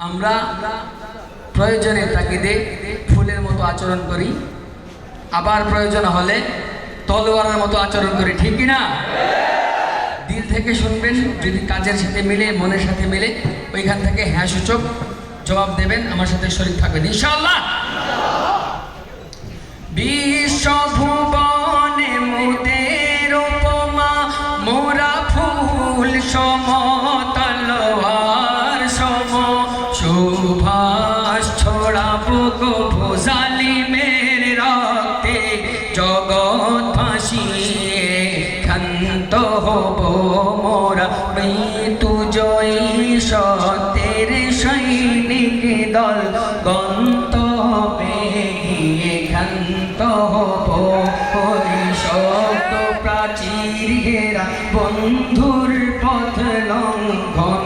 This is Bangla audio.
আমরা প্রয়োজনের তাগিদে ফুলের মতো আচরণ করি, আবার প্রয়োজন হলে তলোয়ারের মতো আচরণ করি, ঠিক কি না? দিল থেকে শুনবেন, যদি কাজের সাথে মিলে, মনের সাথে মিলে, ওইখান থেকে হ্যাঁ সূচক জবাব দেবেন, আমার সাথে শরীক থাকবেন ইনশাআল্লাহ। বিশ্বভুবনে মুদের উপমা, মোরা ফুল সম, তলোয়ার সম, সুভাষ ছড়াবো গো জালিমের রক্তে, জগৎ ভাসিয়ে ক্ষান্ত হব মোরা, মৃত্যু জয়ী সত্যের সৈনিক দল, গন্তব্যে গিয়ে ক্ষান্ত হব ওই শব্দ প্রাচীর ঘেরা বন্ধুর পথ লঙ্ঘন